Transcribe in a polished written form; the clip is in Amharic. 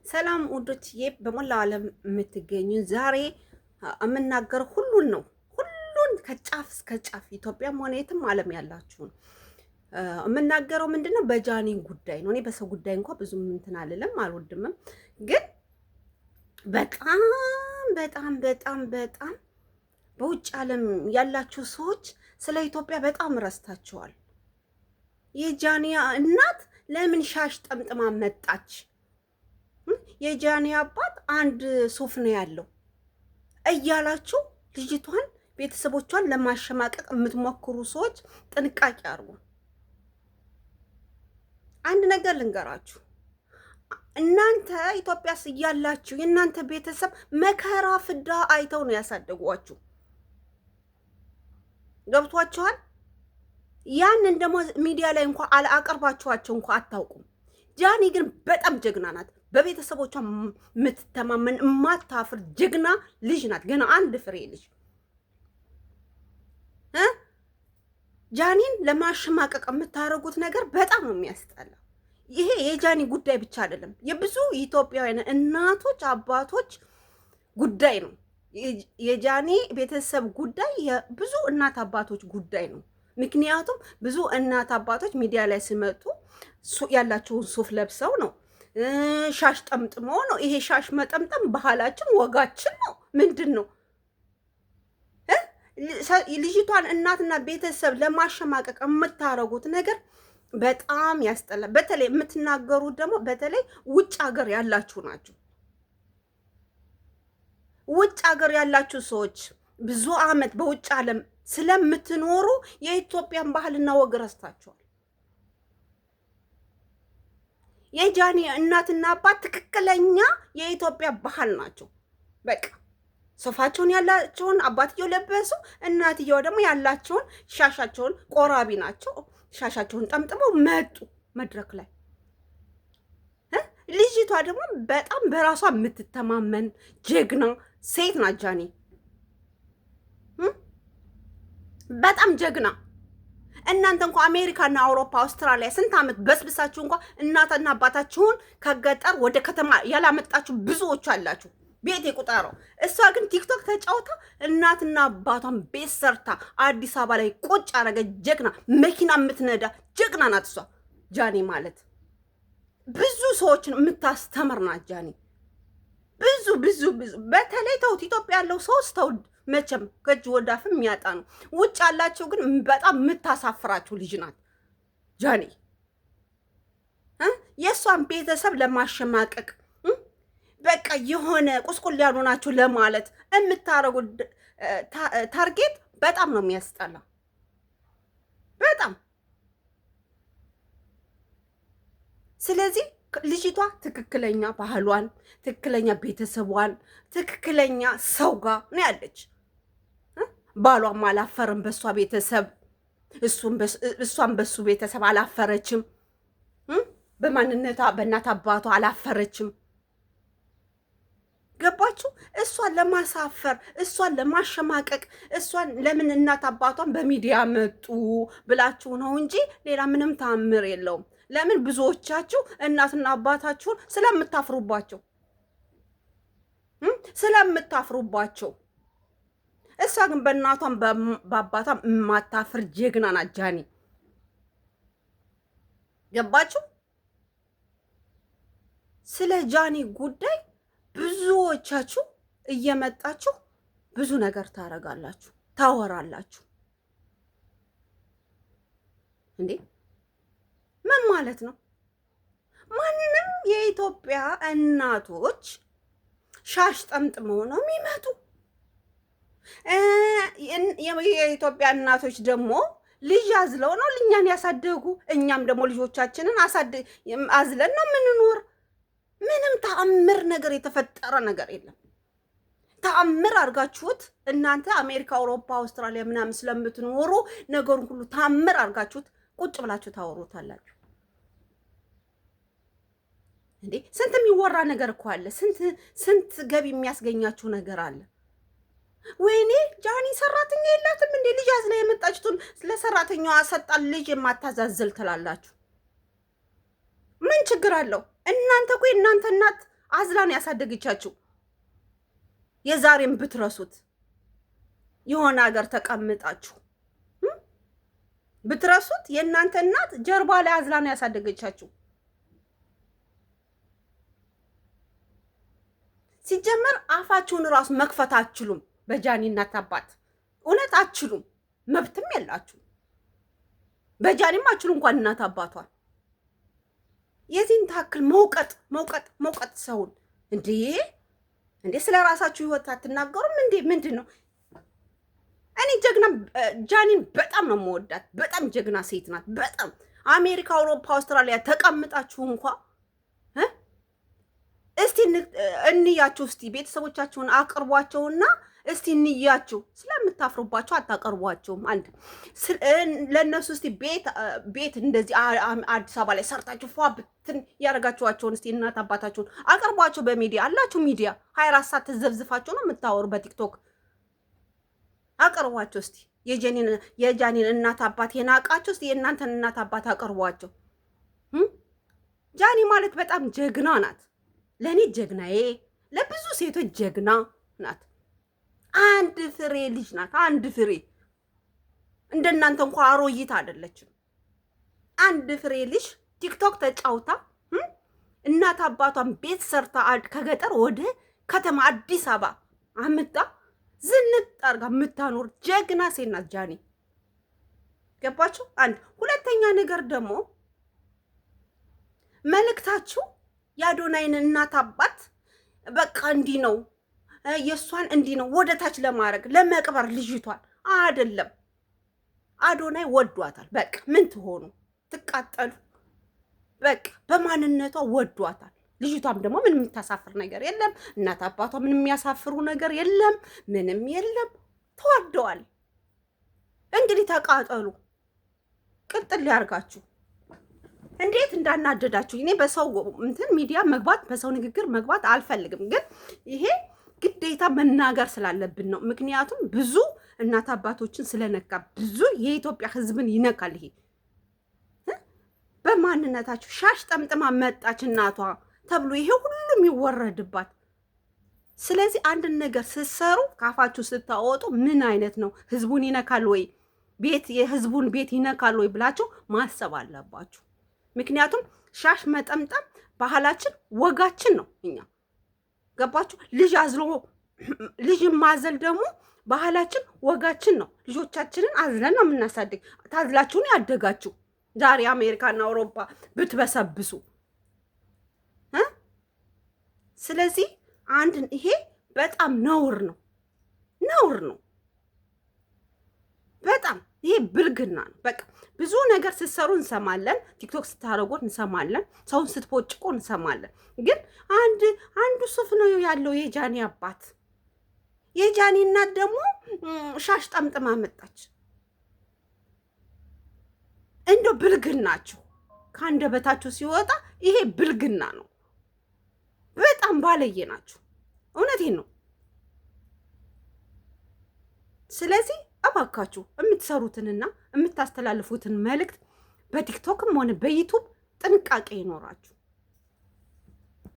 ሰላም ውዶችዬ በሞላው ዓለም የምትገኙ ዛሬ የምናገር ሁሉን ነው። ሁሉን ከጫፍ እስከ ጫፍ ኢትዮጵያም ሆነ የትም ዓለም ያላችሁ ነው የምናገረው። ምንድነው በጃኒ ጉዳይ ነው። እኔ በሰው ጉዳይ እንኳን ብዙም እንትን አልልም አልወድምም፣ ግን በጣም በጣም በጣም በጣም በውጭ ዓለም ያላችሁ ሰዎች ስለ ኢትዮጵያ በጣም ረስታችኋል። የጃኒ እናት ለምን ሻሽ ጠምጥማ መጣች? የጃኒ አባት አንድ ሱፍ ነው ያለው እያላችሁ ልጅቷን ቤተሰቦቿን ለማሸማቀቅ የምትሞክሩ ሰዎች ጥንቃቄ አድርጉ። አንድ ነገር ልንገራችሁ። እናንተ ኢትዮጵያስ እያላችሁ የእናንተ ቤተሰብ መከራ ፍዳ አይተው ነው ያሳደጓችሁ። ገብቷችኋል? ያንን ደግሞ ሚዲያ ላይ እንኳን አላቀርባችኋቸው እንኳን አታውቁም። ጃኒ ግን በጣም ጀግና ናት። በቤተሰቦቿ የምትተማመን የማታፍር ጀግና ልጅ ናት። ገና አንድ ፍሬ ልጅ ጃኒን ለማሸማቀቅ የምታደርጉት ነገር በጣም ነው የሚያስጠላ። ይሄ የጃኒ ጉዳይ ብቻ አይደለም፣ የብዙ ኢትዮጵያውያን እናቶች አባቶች ጉዳይ ነው። የጃኒ ቤተሰብ ጉዳይ የብዙ እናት አባቶች ጉዳይ ነው። ምክንያቱም ብዙ እናት አባቶች ሚዲያ ላይ ሲመጡ ያላቸውን ሱፍ ለብሰው ነው፣ ሻሽ ጠምጥሞ ነው። ይሄ ሻሽ መጠምጠም ባህላችን ወጋችን ነው። ምንድን ነው ልጅቷን እናትና ቤተሰብ ለማሸማቀቅ የምታረጉት ነገር በጣም ያስጠላል። በተለይ የምትናገሩት ደግሞ በተለይ ውጭ ሀገር ያላችሁ ናችሁ። ውጭ ሀገር ያላችሁ ሰዎች ብዙ አመት በውጭ ዓለም ስለምትኖሩ የኢትዮጵያን ባህልና ወግ ረስታችኋል። የጃኒ እናትና አባት ትክክለኛ የኢትዮጵያ ባህል ናቸው። በቃ ሶፋቸውን ያላቸውን አባትየው ለበሱ፣ እናትየው ደግሞ ያላቸውን ሻሻቸውን ቆራቢ ናቸው። ሻሻቸውን ጠምጥመው መጡ መድረክ ላይ። ልጅቷ ደግሞ በጣም በራሷ የምትተማመን ጀግና ሴት ናት ጃኒ። በጣም ጀግና። እናንተ እንኳ አሜሪካና አውሮፓ አውስትራሊያ ስንት ዓመት በስብሳችሁ እንኳ እናትና አባታችሁን ከገጠር ወደ ከተማ ያላመጣችሁ ብዙዎቹ አላችሁ። ቤት የቁጠረው። እሷ ግን ቲክቶክ ተጫውታ እናትና አባቷን ቤት ሰርታ አዲስ አበባ ላይ ቁጭ አረገ ጀግና፣ መኪና የምትነዳ ጀግና ናት እሷ ጃኒ ማለት። ብዙ ሰዎችን የምታስተምር ናት ጃኒ። ብዙ ብዙ ብዙ በተለይ ተውት፣ ኢትዮጵያ ያለው ሰውስ ተውድ መቼም ከእጅ ወዳፍ የሚያጣ ነው። ውጭ ያላችሁ ግን በጣም የምታሳፍራችሁ ልጅ ናት ጃኒ። የእሷን ቤተሰብ ለማሸማቀቅ በቃ የሆነ ቁስቁል ያሉ ናችሁ ለማለት የምታረጉት ታርጌት በጣም ነው የሚያስጠላ። በጣም ስለዚህ ልጅቷ ትክክለኛ ባህሏን፣ ትክክለኛ ቤተሰቧን፣ ትክክለኛ ሰው ጋር ነው ያለች። ባሏም አላፈረም በእሷ ቤተሰብ፣ እሷም በሱ ቤተሰብ አላፈረችም። በማንነቷ በእናት አባቷ አላፈረችም። ገባችሁ? እሷን ለማሳፈር፣ እሷን ለማሸማቀቅ፣ እሷን ለምን እናት አባቷን በሚዲያ መጡ ብላችሁ ነው እንጂ ሌላ ምንም ታምር የለውም። ለምን ብዙዎቻችሁ እናትና አባታችሁን ስለምታፍሩባቸው። እሷ ግን በእናቷም በአባቷም የማታፍር ጀግና ናት ጃኒ። ገባችሁ? ስለ ጃኒ ጉዳይ ብዙዎቻችሁ እየመጣችሁ ብዙ ነገር ታረጋላችሁ፣ ታወራላችሁ። እንዴ ምን ማለት ነው? ማንም የኢትዮጵያ እናቶች ሻሽ ጠምጥመው ነው የሚመጡ። የኢትዮጵያ እናቶች ደግሞ ልጅ አዝለው ነው እኛን ያሳደጉ። እኛም ደግሞ ልጆቻችንን አዝለን ነው የምንኖር። ምንም ተአምር ነገር የተፈጠረ ነገር የለም። ተአምር አድርጋችሁት እናንተ አሜሪካ፣ አውሮፓ፣ አውስትራሊያ ምናምን ስለምትኖሩ ነገሩን ሁሉ ተአምር አድርጋችሁት ቁጭ ብላችሁ ታወሩታላችሁ። እንዴ ስንት የሚወራ ነገር እኮ አለ። ስንት ገቢ የሚያስገኛችሁ ነገር አለ። ወይኔ ጃኒ ሰራተኛ የላትም እንዴ? ልጅ አዝላ የመጣችሁትን ለሰራተኛዋ ሰጣል ልጅ የማታዛዝል ትላላችሁ። ምን ችግር አለው? እናንተ እኮ እናንተ እናት አዝላን ያሳደገቻችሁ። የዛሬም ብትረሱት የሆነ ሀገር ተቀምጣችሁ ብትረሱት የእናንተ እናት ጀርባ ላይ አዝላን ያሳደገቻችሁ። ሲጀመር አፋችሁን ራሱ መክፈት አትችሉም። በጃኒ እናት አባት እውነት አትችሉም። መብትም የላችሁ። በጃኒም አትችሉ እንኳን እናት አባቷን። የዚህን ታክል መውቀጥ ሰውን እንዴ ስለ ራሳችሁ ህይወት አትናገሩም እንዴ? ምንድን ነው? እኔ ጀግና ጃኒን በጣም ነው የምወዳት። በጣም ጀግና ሴት ናት። በጣም አሜሪካ፣ አውሮፓ፣ አውስትራሊያ ተቀምጣችሁ እንኳ እስቲ እንያችሁ። እስቲ ቤተሰቦቻችሁን አቅርቧቸውና እስቲ እንያችሁ። ስለምታፍሩባቸው አታቀርቧቸውም። አንድ ለነሱ እስቲ ቤት እንደዚህ አዲስ አበባ ላይ ሰርታችሁ ፏ ብትን ያረጋችኋቸውን እስቲ እናት አባታችሁን አቅርቧቸው። በሚዲያ አላችሁ። ሚዲያ 24 ሰዓት ተዘብዝፋችሁ ነው የምታወሩ በቲክቶክ። አቅርቧቸው እስቲ የጃኒን እናት አባት የናቃቸው እስቲ የእናንተን እናት አባት አቅርቧቸው። ጃኒ ማለት በጣም ጀግና ናት። ለኔ ጀግናዬ፣ ለብዙ ሴቶች ጀግና ናት። አንድ ፍሬ ልጅ ናት። አንድ ፍሬ እንደናንተ እንኳን አሮይት አይደለችም። አንድ ፍሬ ልጅ ቲክቶክ ተጫውታ እናት አባቷን ቤት ሰርታ ከገጠር ወደ ከተማ አዲስ አበባ አምጣ ዝንጥ አርጋ የምታኖር ጀግና ሴት ናት ጃኒ። ገባችሁ? አንድ ሁለተኛ ነገር ደግሞ መልእክታችሁ የአዶናይን እናት አባት በቃ እንዲህ ነው የእሷን እንዲህ ነው ወደ ታች ለማድረግ ለመቅበር ልጅቷን አይደለም። አዶናይ ወዷታል። በቃ ምን ትሆኑ ትቃጠሉ። በቃ በማንነቷ ወዷታል። ልጅቷም ደግሞ ምንም የምታሳፍር ነገር የለም። እናት አባቷ ምንም የሚያሳፍሩ ነገር የለም። ምንም የለም። ተዋደዋል። እንግዲህ ተቃጠሉ። ቅጥል ያርጋችሁ። እንዴት እንዳናደዳችሁ። እኔ በሰው ሚዲያ መግባት በሰው ንግግር መግባት አልፈልግም፣ ግን ይሄ ግዴታ መናገር ስላለብን ነው። ምክንያቱም ብዙ እናት አባቶችን ስለነካ ብዙ የኢትዮጵያ ሕዝብን ይነካል። ይሄ በማንነታችሁ ሻሽ ጠምጥማ መጣች እናቷ ተብሎ ይሄ ሁሉም ይወረድባት። ስለዚህ አንድን ነገር ስትሰሩ ካፋችሁ ስታወጡ ምን አይነት ነው? ሕዝቡን ይነካል ወይ የሕዝቡን ቤት ይነካል ወይ ብላችሁ ማሰብ አለባችሁ። ምክንያቱም ሻሽ መጠምጠም ባህላችን ወጋችን ነው። እኛ ገባችሁ? ልጅ ማዘል ደግሞ ባህላችን ወጋችን ነው። ልጆቻችንን አዝለን ነው የምናሳድግ። ታዝላችሁን ያደጋችሁ ዛሬ አሜሪካና አውሮፓ ብትበሰብሱ ስለዚህ ይሄ በጣም ነውር ነው በጣም ይሄ ብልግና ነው። በቃ ብዙ ነገር ስትሰሩ እንሰማለን። ቲክቶክ ስታረጉ እንሰማለን። ሰውን ስትቦጭቁ እንሰማለን። ግን አንዱ ሱፍ ነው ያለው የጃኒ አባት። የጃኒ እናት ደግሞ ሻሽ ጠምጥማ መጣች። እንደው ብልግናችሁ ከአንደበታችሁ ሲወጣ ይሄ ብልግና ነው። በጣም ባለየ ናችሁ። እውነቴን ነው። ስለዚህ እባካችሁ የምትሰሩትንና የምታስተላልፉትን መልእክት በቲክቶክም ሆነ በዩቱብ ጥንቃቄ ይኖራችሁ።